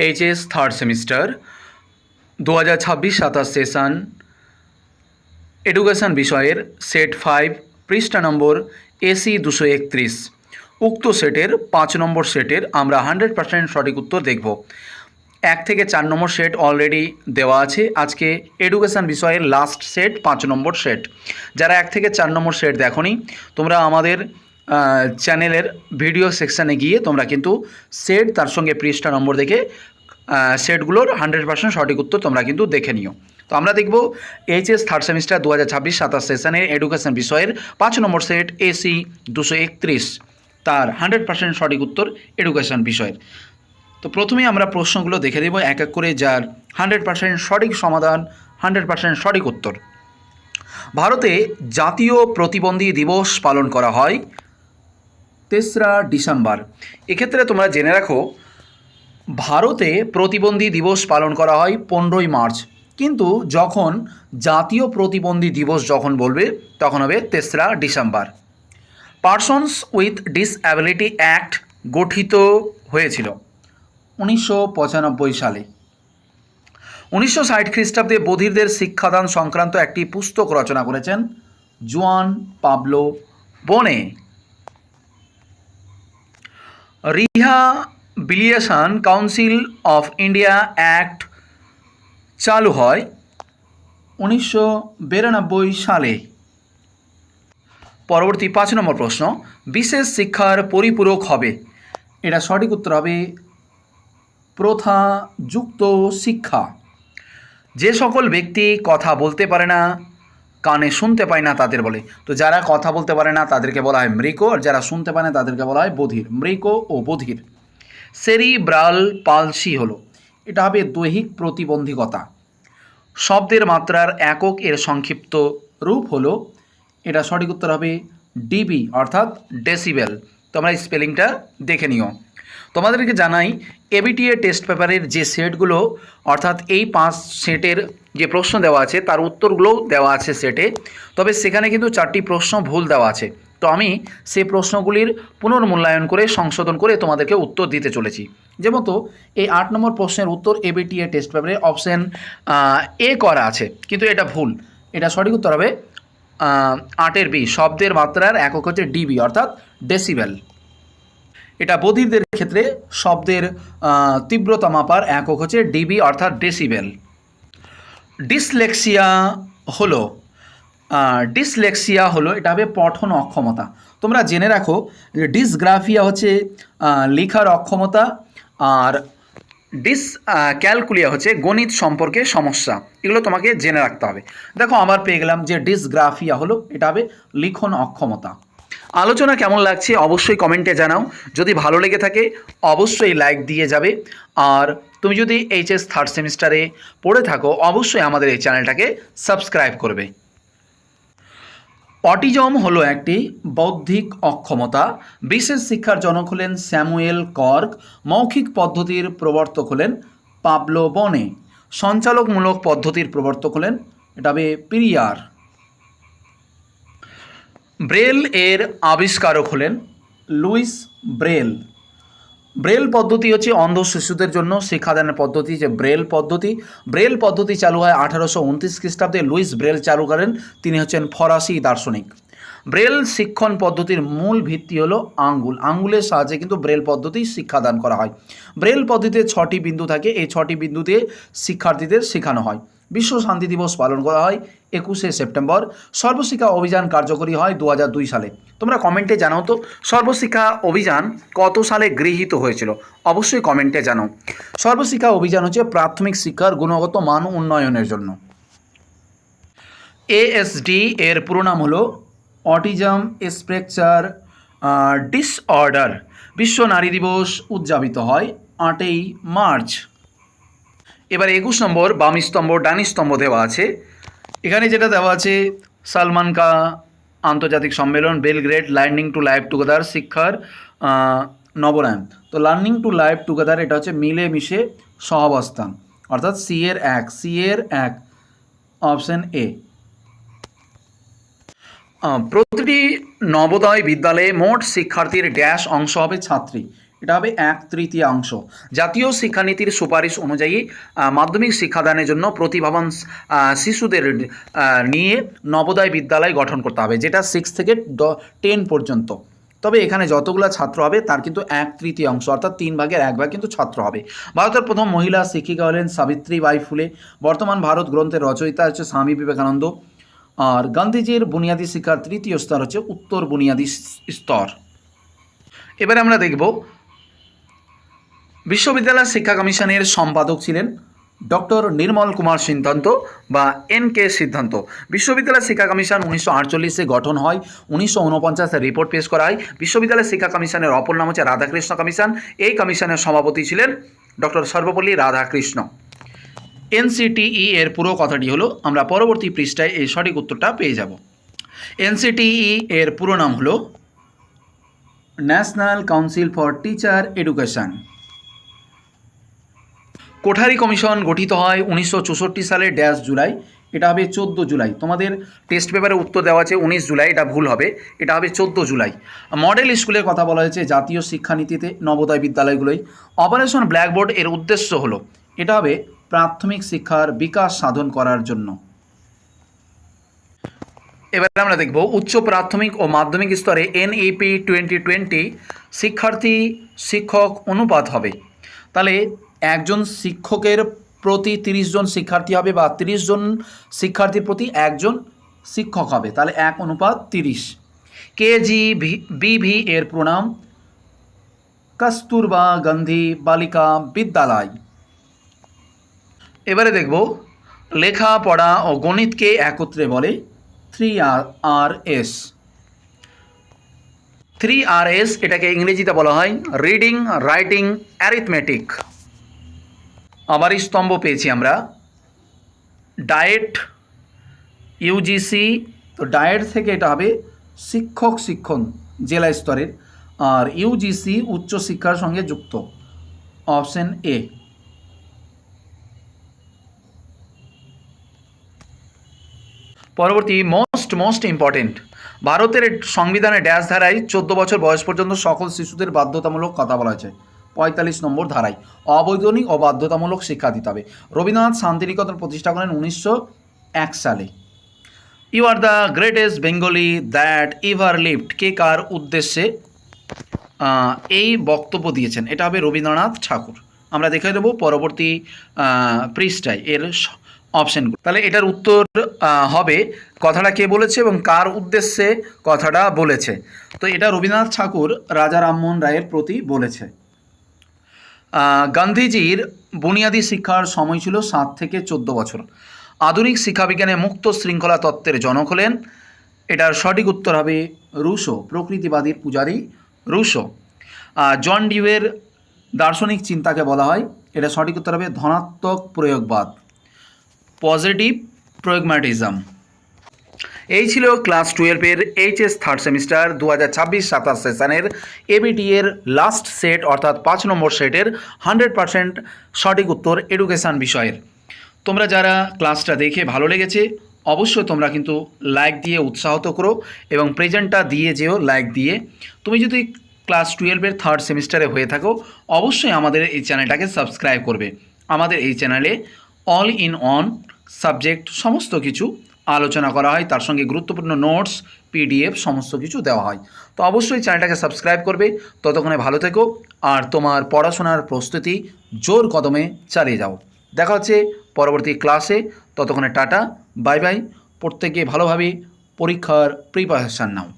HS third semester 2026-27 session education বিষয়ের set 5 পৃষ্ঠা নম্বর AC 231। উক্ত সেটের 5 নম্বর সেটের আমরা 100% সঠিক উত্তর দেখব। 1 থেকে 4 নম্বর সেট অলরেডি দেওয়া আছে। আজকে এডুকেশন বিষয়ের লাস্ট সেট 5 নম্বর সেট। যারা 1 থেকে 4 নম্বর সেট দেখোনি, তোমরা আমাদের চ্যানেলের ভিডিও সেকশানে গিয়ে তোমরা কিন্তু সেট তার সঙ্গে পৃষ্ঠা নম্বর দেখে সেটগুলোর 100% সঠিক উত্তর তোমরা কিন্তু দেখে নিও। তো আমরা দেখব এইচএস থার্ড সেমিস্টার 2026-27 সেশনের এডুকেশন বিষয়ের 5 নম্বর সেট এসি 231 তার 100% সঠিক উত্তর এডুকেশন বিষয়ের। তো প্রথমেই আমরা প্রশ্নগুলো দেখে দেব এক এক করে, যার 100% সঠিক সমাধান, 100% সঠিক উত্তর। ভারতে জাতীয় প্রতিবন্ধী দিবস পালন করা হয় 3রা ডিসেম্বর। এক্ষেত্রে তোমরা জেনে রাখো, ভারতে প্রতিবন্ধী দিবস পালন করা হয় 15ই মার্চ, কিন্তু যখন জাতীয় প্রতিবন্ধী দিবস যখন বলবে তখন হবে 3রা December. Persons with disability act গঠিত হয়েছিল 1995 সালে। 1960 খ্রিস্টাব্দে বধিরদের শিক্ষাদান সংক্রান্ত একটি পুস্তক রচনা করেছেন জুয়ান পাবলো বোনে। Rehabilitation council of India act চালু হয় 1992 সালে। পরবর্তী 5 নম্বর প্রশ্ন, বিশেষ শিক্ষার পরিপূরক হবে। এটা সঠিক উত্তর হবে প্রথাযুক্ত শিক্ষা। যে সকল ব্যক্তি কথা বলতে পারে না, কানে শুনতে পায় না তাদের বলে। তো যারা কথা বলতে পারে না তাদেরকে বলা হয় মৃক, আর যারা শুনতে পায় না তাদেরকে বলা হয় বধির। মৃক ও বধির। সেরিব্রাল পালসি হলো, এটা হবে দৈহিক প্রতিবন্ধকতা। শব্দের মাত্রার একক এর সংক্ষিপ্ত রূপ হলো, এটা সঠিক উত্তর হবে ডিবি অর্থাৎ ডেসিবেল। তোমরা স্পেলিংটা দেখে নিও। তোমাদেরকে জানাই, এবিটিএ টেস্ট পেপারের যে সেটগুলো অর্থাৎ এই 5 সেটের যে প্রশ্ন দেওয়া আছে তার উত্তরগুলোও দেওয়া আছে সেটে, তবে সেখানে কিন্তু 4টি প্রশ্ন ভুল দেওয়া আছে। তো আমি সেই প্রশ্নগুলির পুনর্মূল্যায়ন করে সংশোধন করে তোমাদেরকে উত্তর দিতে চলেছি। যেমন তো এই 8 নম্বর প্রশ্নের উত্তর এবিটিএ টেস্ট পেপারে অপশন এ করা আছে, কিন্তু এটা ভুল। এটা সঠিক উত্তর হবে 8-এর বি, শব্দের মাত্রার একক হচ্ছে ডিবি অর্থাৎ ডেসিবেল। এটা বধিরদের ক্ষেত্রে শব্দের তীব্রতা মাপার একক হচ্ছে ডিবি অর্থাৎ ডেসিবেল। ডিসলেক্সিয়া হলো এটা হবে পঠন অক্ষমতা। তোমরা জেনে রাখো যে ডিসগ্রাফিয়া হচ্ছে লেখার অক্ষমতা, আর ক্যালকুলিয়া হচ্ছে গণিত সম্পর্কে সমস্যা। এগুলো তোমাকে জেনে রাখতে হবে। দেখো আবার পেয়ে গেলাম যে ডিসগ্রাফিয়া হলো এটা হবে লিখন অক্ষমতা। আলোচনা কেমন লাগছে অবশ্যই কমেন্টে জানাও। যদি ভালো লেগে থাকে অবশ্যই লাইক দিয়ে যাবে, আর তুমি যদি এইচএস থার্ড সেমিস্টারে পড়ে থাকো অবশ্যই আমাদের এই চ্যানেলটাকে সাবস্ক্রাইব করবে। অটিজম হলো একটি বৌদ্ধিক অক্ষমতা। বিশেষ শিক্ষার জনক হলেন স্যামুয়েল কর্ক। মৌখিক পদ্ধতির প্রবর্তক হলেন পাবলো বনে। সঞ্চালকমূলক পদ্ধতির প্রবর্তক হলেন এটা হবে পিরিয়ার। ব্রেল এর আবিষ্কারক হলেন লুইস ব্রেল। ব্রেল পদ্ধতি হচ্ছে অন্ধ শিশুদের জন্য শিক্ষাদানের পদ্ধতি, যে ব্রেল পদ্ধতি চালু হয় 1829 খ্রিস্টাব্দে। লুইস ব্রেল চালু করেন, তিনি হচ্ছেন ফরাসি দার্শনিক। ব্রেল শিক্ষণ পদ্ধতির মূল ভিত্তি হলো আঙ্গুলের সাহায্যে কিন্তু ব্রেল পদ্ধতি শিক্ষাদান করা হয়। ব্রেল পদ্ধতিতে 6টি বিন্দু থাকে, এই 6টি বিন্দুতে শিক্ষার্থীদের শেখানো হয়। বিশ্ব শান্তি দিবস পালন করা হয় 21শে সেপ্টেম্বর। সর্বশিক্ষা অভিযান কার্যকরী হয় 2002 সালে। তোমরা কমেন্টে জানাও তো সর্বশিক্ষা অভিযান কত সালে গৃহীত হয়েছিল, অবশ্যই কমেন্টে জানাও। সর্বশিক্ষা অভিযান হচ্ছে প্রাথমিক শিক্ষার গুণগত মান উন্নয়নের জন্য। এএসডি এর পুরো নাম হলো অটিজম স্পেকট্রাম ডিসঅর্ডার। বিশ্ব নারী দিবস উদযাপিত হয় 8ই মার্চ। এবার 21 নম্বর বাম স্তম্ভ ডান স্তম্ভ দেওয়া আছে। এখানে যেটা দেওয়া আছে, সালমান কা আন্তর্জাতিক সম্মেলন, Belgrade, learning to live together, শিক্ষার নবরায়ণ। তো লার্নিং টু লাইভ টুগেদার এটা হচ্ছে মিলেমিশে সহাবস্থান অর্থাৎ সি এর এক, অপশন এ। প্রতিটি নবোদয় বিদ্যালয়ে মোট শিক্ষার্থীর ড্যাশ অংশ হবে ছাত্রী, এটা হবে 1/3। জাতীয় শিক্ষানীতির সুপারিশ অনুযায়ী মাধ্যমিক শিক্ষাদানের জন্য প্রতিভাবান শিশুদের নিয়ে নবোদয় বিদ্যালয় গঠন করতে হবে, যেটা 6 থেকে 10 পর্যন্ত। তবে এখানে যতগুলো ছাত্র হবে তার কিন্তু 1/3, অর্থাৎ 1/3 কিন্তু ছাত্র হবে। ভারতের প্রথম মহিলা শিক্ষিকা হলেন সাবিত্রীবাই ফুলে। বর্তমান ভারত গ্রন্থের রচয়িতা হচ্ছে স্বামী বিবেকানন্দ। আর গান্ধীজির বুনিয়াদী শিক্ষার তৃতীয় স্তর হচ্ছে উত্তর বুনিয়াদী স্তর। এবারে আমরা দেখব বিশ্ববিদ্যালয় শিক্ষা কমিশনের সম্পাদক ছিলেন ডক্টর নির্মল কুমার সিদ্ধান্ত বা NK সিদ্ধান্ত। বিশ্ববিদ্যালয় শিক্ষা কমিশন 1948-এ গঠন হয়। 1949-এ রিপোর্ট পেশ করা হয়। বিশ্ববিদ্যালয় শিক্ষা কমিশনের অপর নাম হচ্ছে রাধাকৃষ্ণ কমিশন। এই কমিশনের সভাপতি ছিলেন ডক্টর সর্বপল্লী রাধাকৃষ্ণ। NCTE এর পুরো কথাটি হলো, আমরা পরবর্তী পৃষ্ঠায় এই সঠিক উত্তরটা পেয়ে যাব। NCTE এর পুরো নাম হলো national council for teacher education. Kothari commission গঠিত হয় 1964 সালে জুলাই। এটা হবে 14 জুলাই। তোমাদের টেস্ট পেপারে উত্তর দেওয়া আছে 19 জুলাই, এটা ভুল হবে, এটা হবে 14 জুলাই। মডেল স্কুলের কথা বলা হয়েছে জাতীয় শিক্ষানীতিতে নবোদয় বিদ্যালয়গুলোই। অপারেশন ব্ল্যাকবোর্ড এর উদ্দেশ্য হলো, এটা হবে প্রাথমিক শিক্ষার বিকাশ সাধন করার জন্য। এবার আমরা দেখব উচ্চ প্রাথমিক ও মাধ্যমিক স্তরে NEP 2020 শিক্ষার্থী শিক্ষক অনুপাত হবে। তাহলে একজন শিক্ষকের প্রতি 30 জন শিক্ষার্থী হবে, বা 30 জন শিক্ষার্থীর প্রতি একজন শিক্ষক হবে, তাহলে 1:30। KGBV এর প্রণাম কস্তুরবা গান্ধী বালিকা বিদ্যালয়। এবারে দেখব লেখাপড়া ও গণিতকে একত্রে বলে 3RS। 3RS এটাকে ইংরেজিতে বলা হয় রিডিং, রাইটিং, অ্যারিথমেটিক। আবার স্তম্ভ পেয়েছি আমরা ডায়েট, UGC। তো ডায়েট থেকে এটা হবে শিক্ষক শিক্ষণ জেলা স্তরের, আর UGC উচ্চশিক্ষার সঙ্গে যুক্ত, অপশন A। পরবর্তী মোস্ট ইম্পর্টেন্ট, ভারতের সংবিধানে ড্যাশ ধারায় 14 বছর বয়স পর্যন্ত সকল শিশুদের বাধ্যতামূলক কথা বলা হয়েছে। 45 নম্বর ধারায় অবৈতনিক ও বাধ্যতামূলক শিক্ষা দিতে হবে। রবীন্দ্রনাথ শান্তিনিকেতন প্রতিষ্ঠা করেন 1901 সালে। You are the greatest Bengali that ever lived কে কার উদ্দেশ্যে এই বক্তব্য দিয়েছেন? এটা হবে রবীন্দ্রনাথ ঠাকুর। আমরা দেখে দেবো পরবর্তী পৃষ্ঠায় এর অপশানগুলো। তাহলে এটার উত্তর হবে কথাটা কে বলেছে এবং কার উদ্দেশ্যে কথাটা বলেছে। তো এটা রবীন্দ্রনাথ ঠাকুর রাজা রামমোহন রায়ের প্রতি বলেছে। গান্ধীজির বুনিয়াদী শিক্ষার সময় ছিল 7 থেকে 14 বছর। আধুনিক শিক্ষাবিজ্ঞানে মুক্ত শৃঙ্খলা তত্ত্বের জনক হলেন, এটার সঠিক উত্তর হবে রুশো, প্রকৃতিবাদীর পূজারী রুশো। জন ডিউয়ের দার্শনিক চিন্তাকে বলা হয়, এটা সঠিক উত্তর হবে ধনাত্মক প্রয়োগবাদ, পজিটিভ প্রাগম্যাটিজম। এই ছিল ক্লাস 12-এর HS থার্ড সেমিস্টার 2026-27 সেশনের ABT এর লাস্ট সেট, অর্থাৎ 5 নম্বর সেটের 100% সঠিক উত্তর এডুকেশান বিষয়ের। তোমরা যারা ক্লাসটা দেখে ভালো লেগেছে অবশ্যই তোমরা কিন্তু লাইক দিয়ে উৎসাহিত করো এবং প্রেজেন্টটা দিয়ে যেও লাইক দিয়ে। তুমি যদি ক্লাস 12-এর থার্ড সেমিস্টারে হয়ে থাকো অবশ্যই আমাদের এই চ্যানেলটাকে সাবস্ক্রাইব করবে। আমাদের এই চ্যানেলে অল ইন অন সাবজেক্ট সমস্ত কিছু আলোচনা করা হয়, তার সঙ্গে গুরুত্বপূর্ণ নোটস, PDF সমস্ত কিছু দেওয়া হয়। তো অবশ্যই চ্যানেলটাকে সাবস্ক্রাইব করবে। ততক্ষণে ভালো থেকো আর তোমার পড়াশোনার প্রস্তুতি জোর কদমে চালিয়ে যাও। দেখা হচ্ছে পরবর্তী ক্লাসে। ততক্ষণে টাটা, বাই বাই। প্রত্যেকে ভালোভাবে পরীক্ষার প্রিপারেশান নাও।